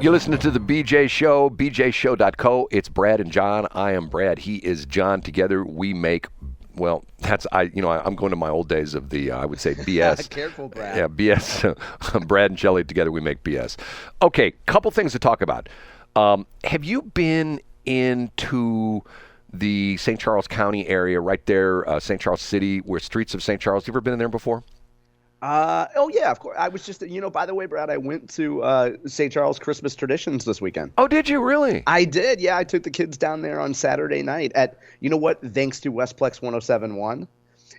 You're listening to the BJ Show, bjshow.co. It's Brad and John. I am Brad. He is John. Together we make, well, I'm going to my old days of the, I would say BS. Careful, Brad. Yeah, BS. Brad and Shelley, together we make BS. Okay, couple things to talk about. Have you been into the St. Charles County area right there, St. Charles City, where streets of St. Charles? You ever been in there before? Oh yeah, of course. I was just, by the way, Brad, I went to St. Charles Christmas Traditions this weekend. Oh, did you really? I did, yeah. I took the kids down there on Saturday night at, thanks to Westplex 107.1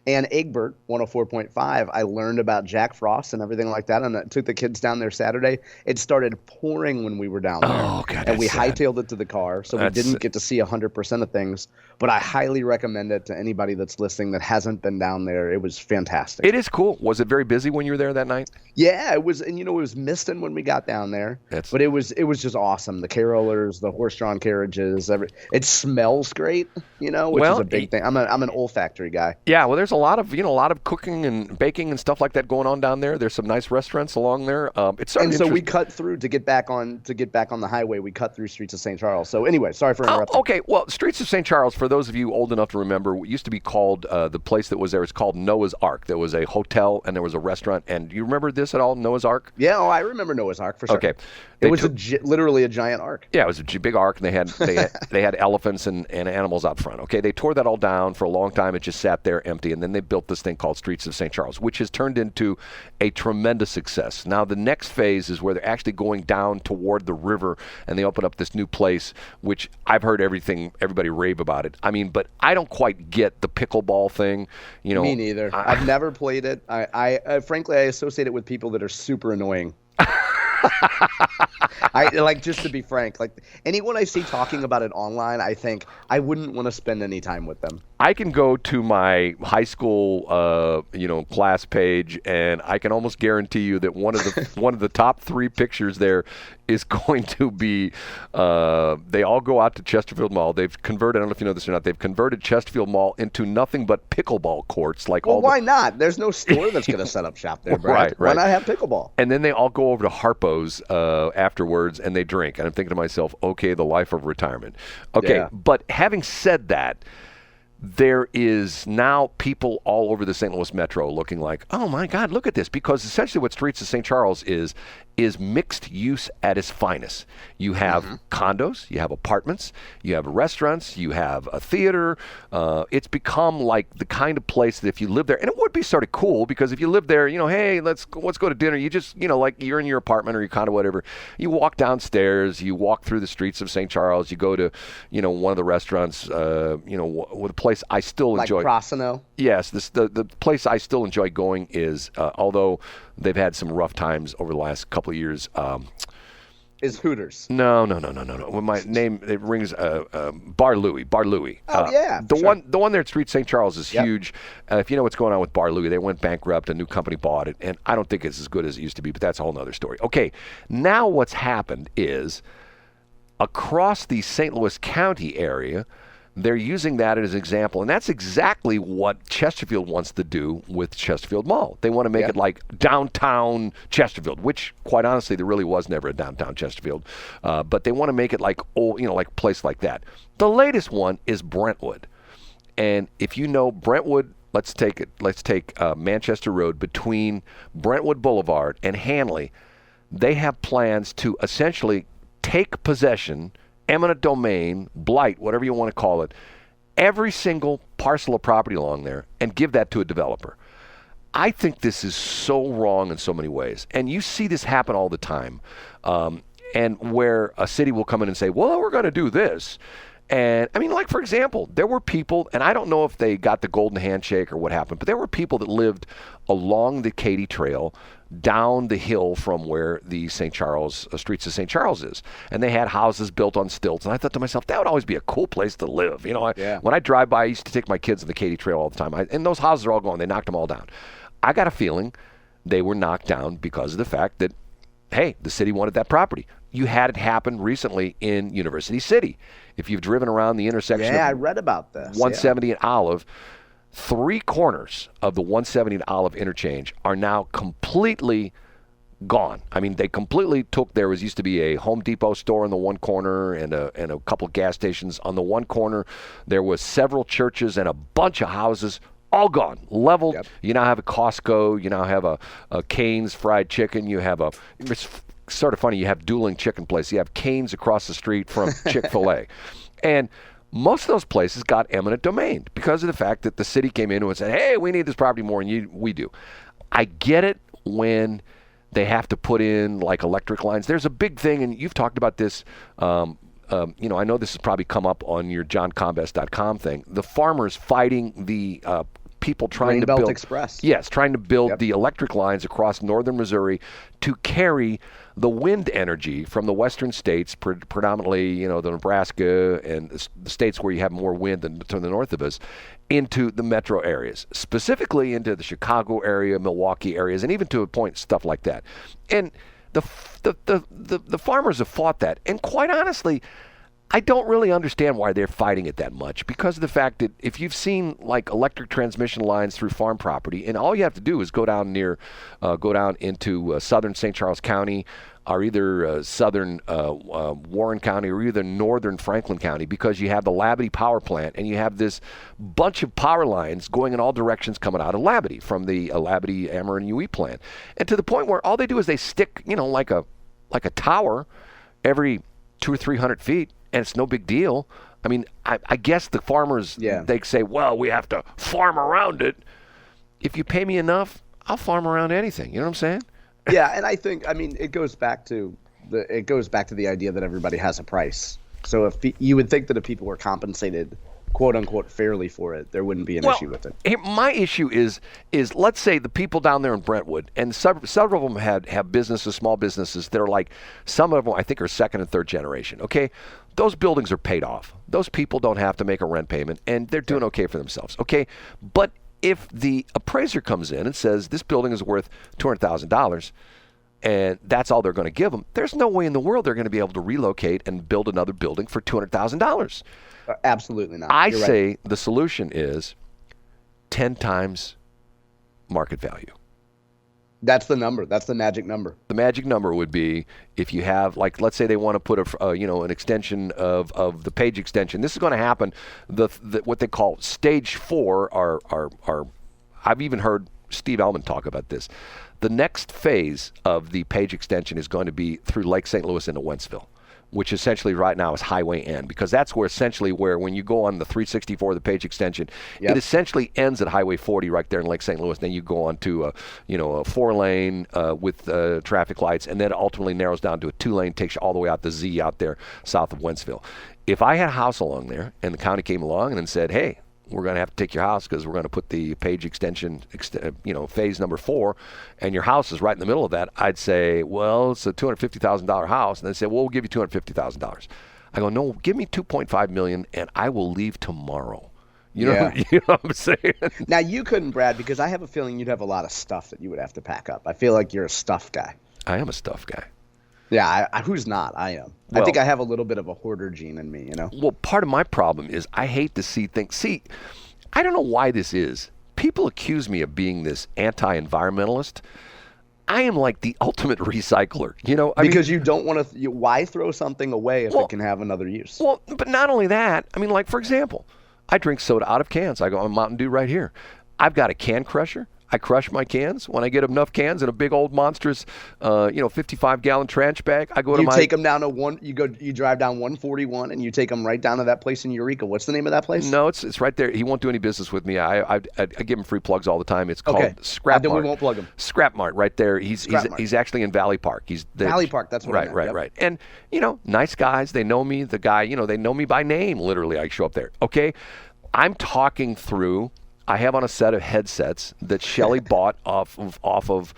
and Egbert 104.5, I learned about Jack Frost and everything like that, and I took the kids down there Saturday. It started pouring when we were down there. Oh, God, and we sad. hightailed it to the car, so we didn't get to see 100% of things, but I highly recommend it to anybody that's listening that hasn't been down there. It was fantastic. It is cool. Was it very busy when you were there that night? Yeah, it was, and it was misting when we got down there, but it was just awesome. The carolers, the horse-drawn carriages, it smells great, which is a big thing. I'm an olfactory guy. Yeah, well, there's a lot of cooking and baking and stuff like that going on down there. There's some nice restaurants along there. We cut through to get back on the highway. We cut through streets of St. Charles. So anyway, sorry for interrupting. Okay, well, streets of St. Charles, for those of you old enough to remember, it used to be called the place that was there. It's called Noah's Ark. There was a hotel and there was a restaurant. And do you remember this at all, Noah's Ark? Yeah, I remember Noah's Ark for sure. Okay, it was literally a giant ark. Yeah, it was a big ark, and they had elephants and animals out front. Okay, they tore that all down for a long time. It just sat there empty, and then they built this thing called Streets of St. Charles, which has turned into a tremendous success. Now the next phase is where they're actually going down toward the river, and they open up this new place, which I've heard everybody rave about it. I mean, but I don't quite get the pickleball thing. Me neither. I've never played it. I frankly, I associate it with people that are super annoying. Just to be frank, anyone I see talking about it online, I think I wouldn't want to spend any time with them. I can go to my high school, class page, and I can almost guarantee you that one of the top 3 pictures there is going to be. They all go out to Chesterfield Mall. They've converted. I don't know if you know this or not. They've converted Chesterfield Mall into nothing but pickleball courts. Why not? There's no store that's going to set up shop there, Brad. Right. Why not have pickleball? And then they all go over to Harpo's afterwards, and they drink. And I'm thinking to myself, okay, the life of retirement. Okay, yeah. But having said that, there is now people all over the St. Louis Metro looking like, oh my God, look at this. Because essentially what Streets of St. Charles is mixed use at its finest. You have condos, you have apartments, you have restaurants, you have a theater. It's become like the kind of place that if you live there, and it would be sort of cool because if you live there, hey, let's go to dinner. You just, like you're in your apartment or your condo, whatever. You walk downstairs, you walk through the streets of St. Charles, you go to, one of the restaurants, with a place I still enjoy. Like Prosino? Yes, the place I still enjoy going is, although they've had some rough times over the last couple of years. Is Hooters? No. When my name, it rings Bar Louie. Oh yeah. The one there at Street St. Charles is huge. If you know what's going on with Bar Louie, they went bankrupt. A new company bought it, and I don't think it's as good as it used to be. But that's a whole other story. Okay, now what's happened is across the St. Louis County area, they're using that as an example, and that's exactly what Chesterfield wants to do with Chesterfield Mall. They want to make it like downtown Chesterfield, which, quite honestly, there really was never a downtown Chesterfield. But they want to make it like like a place like that. The latest one is Brentwood, and if you know Brentwood, let's take Manchester Road between Brentwood Boulevard and Hanley. They have plans to essentially take possession, eminent domain, blight, whatever you want to call it, every single parcel of property along there and give that to a developer. I think this is so wrong in so many ways. And you see this happen all the time. And where a city will come in and say, well, we're going to do this. And I mean, like, for example, there were people, and I don't know if they got the golden handshake or what happened, but there were people that lived along the Katy Trail down the hill from where the St. Charles, Streets of St. Charles is. And they had houses built on stilts. And I thought to myself, that would always be a cool place to live. When I drive by, I used to take my kids on the Katy Trail all the time. And those houses are all gone. They knocked them all down. I got a feeling they were knocked down because of the fact that, hey, the city wanted that property. You had it happen recently in University City. If you've driven around the intersection of I read about this. 170 and Olive, 3 corners of the 170 and Olive interchange are now completely gone. I mean, they completely took. There used to be a Home Depot store in the one corner and a couple gas stations on the one corner. There was several churches and a bunch of houses. All gone, leveled. Yep. You now have a Costco. You now have a Cane's fried chicken. You have it's sort of funny. You have dueling chicken places. You have Cane's across the street from Chick-fil-A. And most of those places got eminent domain because of the fact that the city came in and said, hey, we need this property more than we do. I get it when they have to put in like electric lines. There's a big thing, and you've talked about this. I know this has probably come up on your johncombest.com thing. The farmers fighting the people trying to build Express. Yes, trying to build the electric lines across northern Missouri to carry the wind energy from the western states, predominantly, the Nebraska and the states where you have more wind than to the north of us, into the metro areas, specifically into the Chicago area, Milwaukee areas, and even to a point stuff like that. And the farmers have fought that, and quite honestly, I don't really understand why they're fighting it that much, because of the fact that if you've seen like electric transmission lines through farm property, and all you have to do is go down into southern St. Charles County, or either southern Warren County, or either northern Franklin County, because you have the Labadie power plant, and you have this bunch of power lines going in all directions coming out of Labadie from the Labadie Ameren UE plant, and to the point where all they do is they stick, like a tower every 200 or 300 feet. And it's no big deal. I mean, I guess the farmers, they say, well, we have to farm around it. If you pay me enough, I'll farm around anything. You know what I'm saying? Yeah, and I think, it goes back to the idea that everybody has a price. So if you would think that if people were compensated, quote unquote, fairly for it, there wouldn't be an issue with it. My issue is let's say the people down there in Brentwood, and several of them have businesses, small businesses. They're like, some of them I think are second and third generation. Okay, those buildings are paid off. Those people don't have to make a rent payment, and they're doing okay for themselves. Okay, but if the appraiser comes in and says this building is worth $200,000, and that's all they're going to give them, there's no way in the world they're going to be able to relocate and build another building for $200,000. Absolutely not. I say the solution is 10 times market value. That's the number. That's the magic number. The magic number would be if you have, like, let's say they want to put an extension of the Page extension. This is going to happen. The what they call stage 4 are I've even heard Steve Ellman talk about this. The next phase of the Page extension is going to be through Lake St. Louis into Wentzville, which essentially right now is Highway N, because that's where when you go on the 364, the Page extension, it essentially ends at Highway 40 right there in Lake St. Louis. Then you go on to a 4-lane with traffic lights, and then it ultimately narrows down to a 2-lane, takes you all the way out to Z out there south of Wentzville. If I had a house along there and the county came along and said, hey, we're going to have to take your house because we're going to put the Page extension, phase number 4, and your house is right in the middle of that, I'd say, well, it's a $250,000 house. And they'd say, well, we'll give you $250,000. I go, no, give me $2.5 million, and I will leave tomorrow. You know what I'm saying? Now, you couldn't, Brad, because I have a feeling you'd have a lot of stuff that you would have to pack up. I feel like you're a stuff guy. I am a stuff guy. Yeah, who's not? I am. Well, I think I have a little bit of a hoarder gene in me, Well, part of my problem is I hate to see things. See, I don't know why this is. People accuse me of being this anti-environmentalist. I am like the ultimate recycler, because you don't want to. Why throw something away if it can have another use? Well, but not only that. Like, for example, I drink soda out of cans. I go on Mountain Dew right here. I've got a can crusher. I crush my cans. When I get enough cans in a big old monstrous, 55-gallon trash bag, I go to my. You take them down to you drive down 141 and you take them right down to that place in Eureka. What's the name of that place? No, it's right there. He won't do any business with me. I give him free plugs all the time. It's called Scrap Mart. Then we won't plug him. Scrap Mart right there. He's actually in Valley Park. Valley Park. That's what I meant. Right. And nice guys. They know me. The guy, they know me by name. Literally, I show up there. Okay, I'm talking through. I have on a set of headsets that Shelly bought off of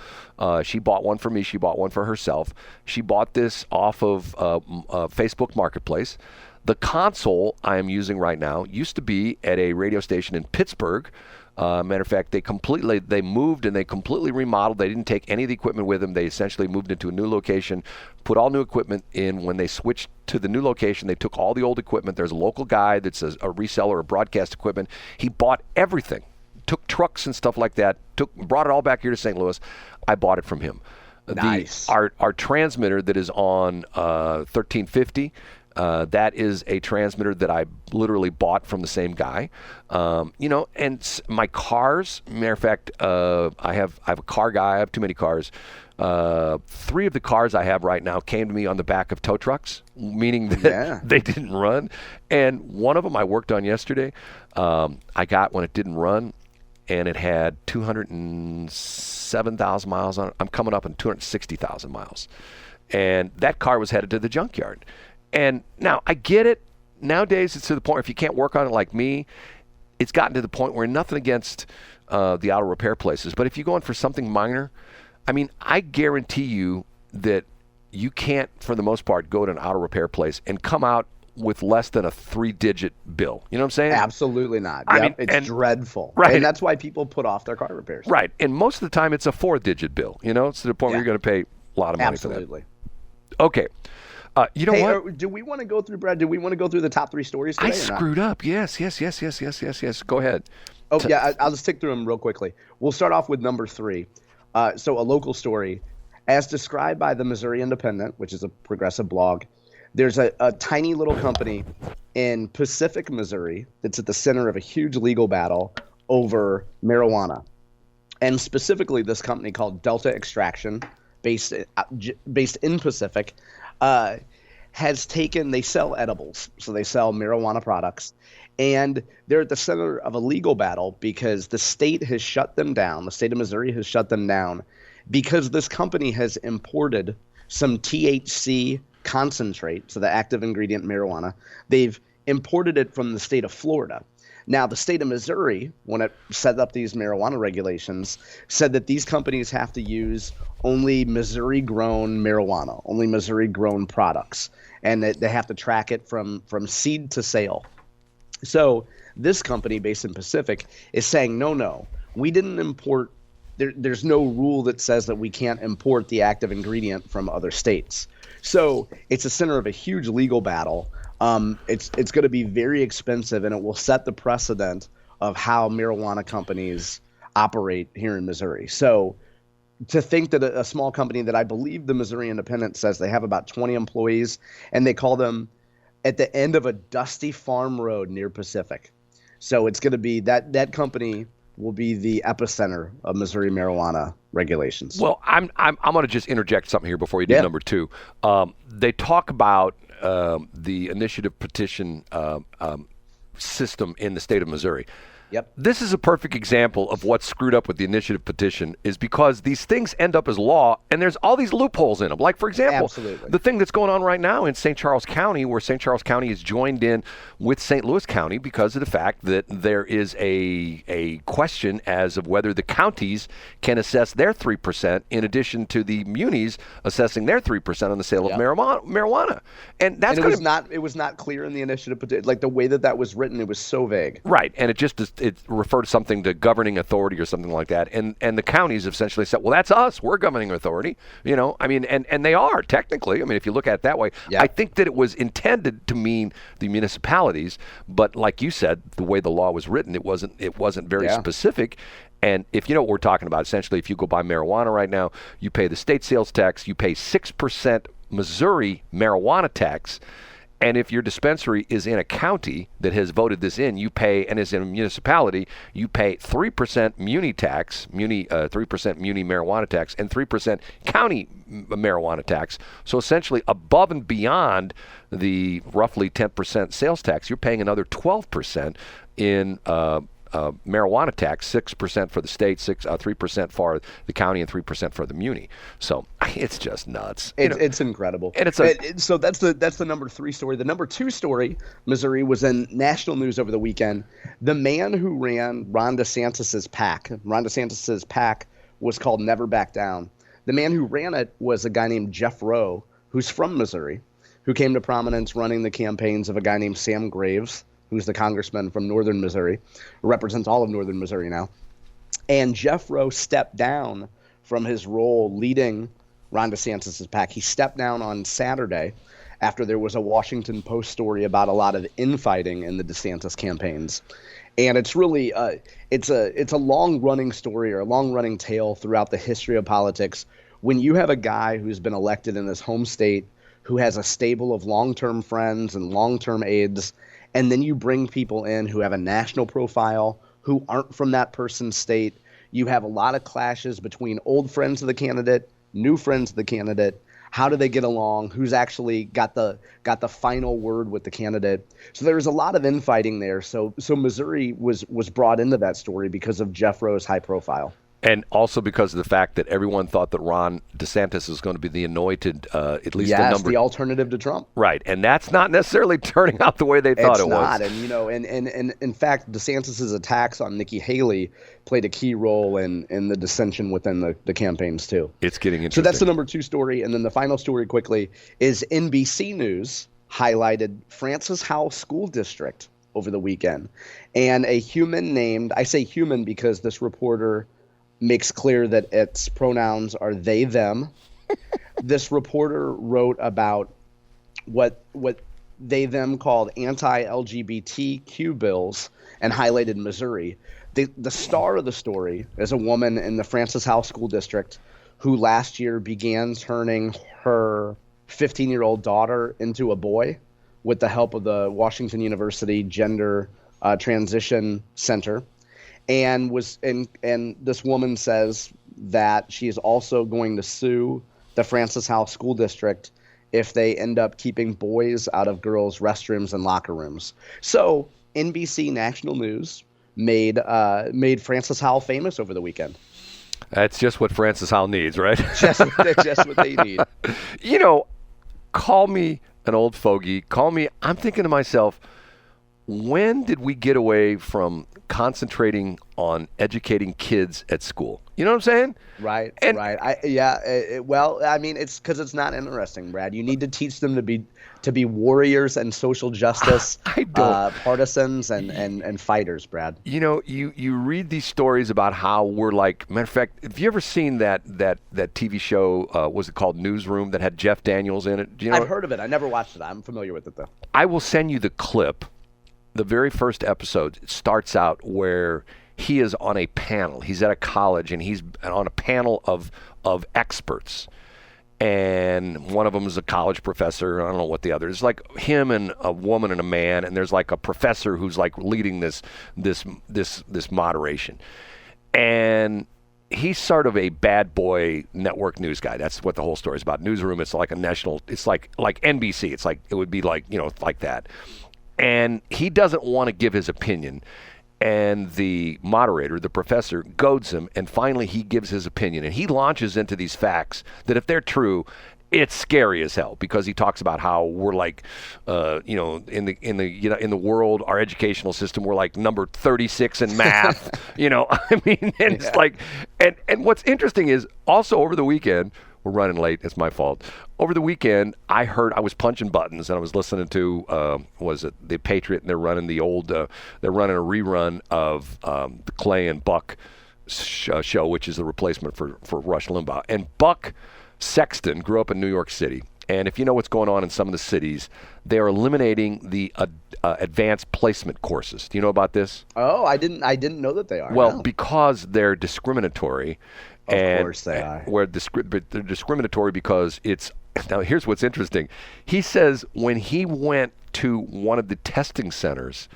she bought one for me. She bought one for herself. She bought this off of Facebook Marketplace. The console I am using right now used to be at a radio station in Pittsburgh. Matter of fact, they moved and they completely remodeled. They didn't take any of the equipment with them. They essentially moved into a new location, put all new equipment in. When they switched to the new location, they took all the old equipment. There's a local guy that's a reseller of broadcast equipment. He bought everything, took trucks and stuff like that, brought it all back here to St. Louis. I bought it from him. Nice. Our transmitter that is on 1350. That is a transmitter that I literally bought from the same guy. And my cars, matter of fact, I have a car guy. I have too many cars. 3 of the cars I have right now came to me on the back of tow trucks, meaning that they didn't run. And one of them I worked on yesterday. I got when it didn't run, and it had 207,000 miles on it. I'm coming up on 260,000 miles. And that car was headed to the junkyard. And now I get it. Nowadays it's to the point where if you can't work on it like me, it's gotten to the point where nothing against the auto repair places. But if you go in for something minor, I mean, I guarantee you that you can't, for the most part, go to an auto repair place and come out with less than a 3-digit bill. You know what I'm saying? Absolutely not. I mean, it's dreadful. Right. And that's why people put off their car repairs. Right. And most of the time it's a 4-digit bill. It's to the point where you're going to pay a lot of money Absolutely. for that. Okay. You know what? Do we want to go through, Brad? Do we want to go through the top 3 stories today? I screwed up. Yes. Go ahead. Oh, yeah. I'll just tick through them real quickly. We'll start off with number 3. So a local story. As described by the Missouri Independent, which is a progressive blog, there's a tiny little company in Pacific, Missouri that's at the center of a huge legal battle over marijuana. And specifically, this company called Delta Extraction, based in Pacific, they sell edibles. So they sell marijuana products. And they're at the center of a legal battle because the state has shut them down. The state of Missouri has shut them down because this company has imported some THC concentrate, so the active ingredient marijuana. They've imported it from the state of Florida. Now, the state of Missouri, when it set up these marijuana regulations, said that these companies have to use only Missouri-grown marijuana, only Missouri-grown products, and that they have to track it from seed to sale. So this company based in Pacific is saying, no, we didn't import. There's no rule that says that we can't import the active ingredient from other states. So it's the center of a huge legal battle. It's going to be very expensive, and it will set the precedent of how marijuana companies operate here in Missouri. So to think that a small company that I believe the Missouri Independent says they have about 20 employees, and they call them at the end of a dusty farm road near Pacific. So it's going to be that company will be the epicenter of Missouri marijuana regulations. Well, I'm going to just interject something here before you do number 2. They talk about the initiative petition system in the state of Missouri. Yep. This is a perfect example of what's screwed up with the initiative petition is because these things end up as law and there's all these loopholes in them. Like, for example, the thing that's going on right now in St. Charles County, where St. Charles County is joined in with St. Louis County because of the fact that there is a question as of whether the counties can assess their 3% in addition to the munis assessing their 3% on the sale of marijuana. And that's it was not clear in the initiative petition. Like the way that was written, it was so vague. Right. And it referred to something to governing authority or something like that. And the counties essentially said, well, that's us. We're governing authority. And they are technically. I mean, if you look at it that way, I think that it was intended to mean the municipalities. But like you said, the way the law was written, it wasn't very specific. And if you know what we're talking about, essentially, if you go buy marijuana right now, you pay the state sales tax, you pay 6% Missouri marijuana tax. And if your dispensary is in a county that has voted this in, you pay, and is in a municipality, you pay 3% muni tax, 3% muni marijuana tax, and 3% county marijuana tax. So essentially, above and beyond the roughly 10% sales tax, you're paying another 12% in marijuana tax, 6% for the state, 3% for the county, and 3% for the muni. So it's just nuts. It's incredible. And so that's the number 3 story. The number 2 story, Missouri, was in national news over the weekend. The man who ran Ron DeSantis's PAC was called Never Back Down. The man who ran it was a guy named Jeff Rowe, who's from Missouri, who came to prominence running the campaigns of a guy named Sam Graves, who's the congressman from northern Missouri, who represents all of northern Missouri now. And Jeff Rowe stepped down from his role leading Ron DeSantis' PAC. He stepped down on Saturday after there was a Washington Post story about a lot of infighting in the DeSantis campaigns. And it's really it's a long-running story or a long-running tale throughout the history of politics when you have a guy who's been elected in his home state, who has a stable of long-term friends and long-term aides, and then you bring people in who have a national profile, who aren't from that person's state, you have a lot of clashes between old friends of the candidate, new friends of the candidate. How do they get along? Who's actually got the final word with the candidate? So there was a lot of infighting there. So Missouri was brought into that story because of Jeff Roe's high profile. And also because of the fact that everyone thought that Ron DeSantis was going to be the anointed, at least the alternative to Trump. Right, and that's not necessarily turning out the way they thought it was. It's not, and in fact, DeSantis's attacks on Nikki Haley played a key role in the dissension within the campaigns too. It's getting interesting. So that's the number 2 story, and then the final story quickly is NBC News highlighted Francis Howell School District over the weekend, and a human named, I say human because this reporter makes clear that its pronouns are they, them. This reporter wrote about what they, them called anti-LGBTQ bills and highlighted Missouri. The star of the story is a woman in the Francis Howell School District who last year began turning her 15-year-old daughter into a boy with the help of the Washington University Gender Transition Center. And this woman says that she is also going to sue the Francis Howell School District if they end up keeping boys out of girls' restrooms and locker rooms. So NBC National News made Francis Howell famous over the weekend. That's just what Francis Howell needs, right? just what they need. Call me an old fogey. I'm thinking to myself, when did we get away from concentrating on educating kids at school? You know what I'm saying? Right. Well, I mean, it's because it's not interesting, Brad. You need to teach them to be warriors and social justice partisans and fighters, Brad. You read these stories about how we're like. Matter of fact, have you ever seen that TV show? Was it called Newsroom that had Jeff Daniels in it? Do you know? I've heard of it. I never watched it. I'm familiar with it though. I will send you the clip. The very first episode starts out where he is on a panel. He's at a college, and he's on a panel of experts. And one of them is a college professor. I don't know what the other is. It's like him and a woman and a man, and there's like a professor who's like leading this moderation. And he's sort of a bad boy network news guy. That's what the whole story is about. Newsroom, it's like a national, it's like NBC. It's like, it would be like, like that. And he doesn't want to give his opinion. And the moderator, the professor, goads him, and finally he gives his opinion. And he launches into these facts that if they're true, it's scary as hell, because he talks about how we're like, in the world, our educational system, we're like number 36 in math. It's like, and what's interesting is also over the weekend. We're running late. It's my fault. Over the weekend, I was punching buttons, and I was listening to, was it The Patriot, and they're running a rerun of the Clay and Buck show, which is the replacement for Rush Limbaugh. And Buck Sexton grew up in New York City. And if you know what's going on in some of the cities, they're eliminating the advanced placement courses. Do you know about this? Oh, I didn't know that they are. Well, because they're discriminatory. Of course they are. They're discriminatory because it's... Now, here's what's interesting. He says when he went to one of the testing centers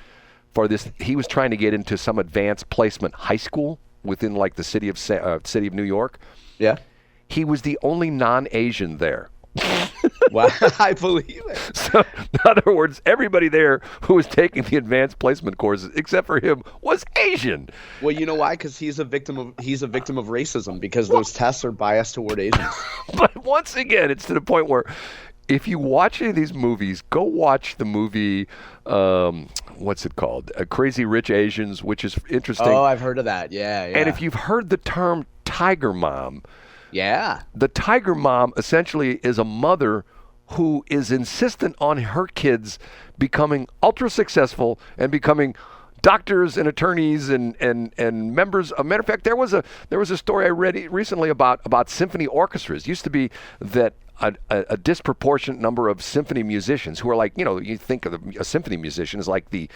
for this, he was trying to get into some advanced placement high school within like the city of New York. Yeah. He was the only non-Asian there. Wow, I believe it. So, in other words, everybody there who was taking the advanced placement courses, except for him, was Asian. Well, you know why? Because he's a victim of racism, because those tests are biased toward Asians. But once again, it's to the point where if you watch any of these movies, go watch the movie, what's it called? Crazy Rich Asians, which is interesting. Oh, I've heard of that. Yeah. And if you've heard the term Tiger Mom, yeah, the Tiger Mom essentially is a mother who is insistent on her kids becoming ultra successful and becoming doctors and attorneys and members. A matter of fact, there was a story I read recently about symphony orchestras. It used to be that a disproportionate number of symphony musicians who are like, you think of a symphony musician as like the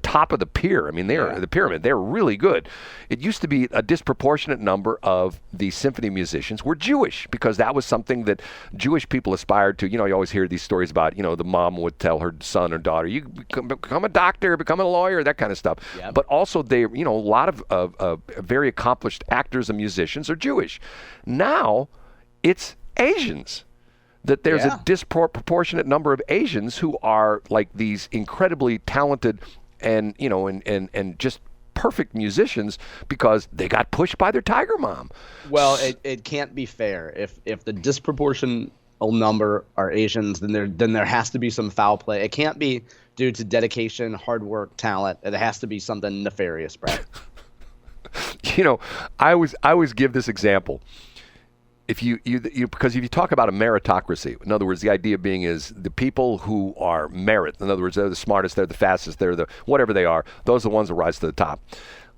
top of the pier. I mean, they're the pyramid. They're really good. It used to be a disproportionate number of the symphony musicians were Jewish because that was something that Jewish people aspired to. You always hear these stories about, the mom would tell her son or daughter, you become a doctor, become a lawyer, that kind of stuff. Yep. But also a lot of very accomplished actors and musicians are Jewish. Now it's Asians. That there's a disproportionate number of Asians who are like these incredibly talented and just perfect musicians because they got pushed by their tiger mom. Well, it can't be fair. If the disproportionate number are Asians, then there has to be some foul play. It can't be due to dedication, hard work, talent. It has to be something nefarious, Brad. I always give this example. Because if you talk about a meritocracy, in other words, the idea being is the people who are merit, in other words, they're the smartest, they're the fastest, they're the whatever they are, those are the ones that rise to the top.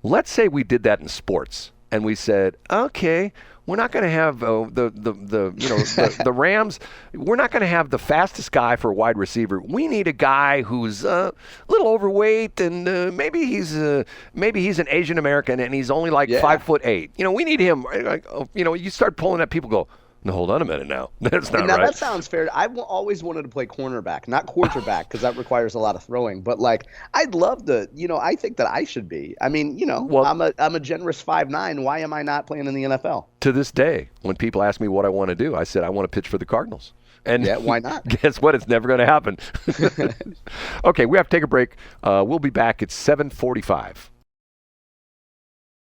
Let's say we did that in sports, and we said, okay, we're not going to have the Rams. We're not going to have the fastest guy for a wide receiver. We need a guy who's a little overweight and maybe he's an Asian American and he's only like 5'8". We need him. You start pulling that, people go, no, hold on a minute now. That's not right. Now, that sounds fair. I've always wanted to play cornerback, not quarterback, because that requires a lot of throwing. But, I'd love to, I think that I should be. I mean, I'm a generous 5'9". Why am I not playing in the NFL? To this day, when people ask me what I want to do, I said I want to pitch for the Cardinals. And why not? Guess what? It's never going to happen. Okay, we have to take a break. We'll be back at 7:45.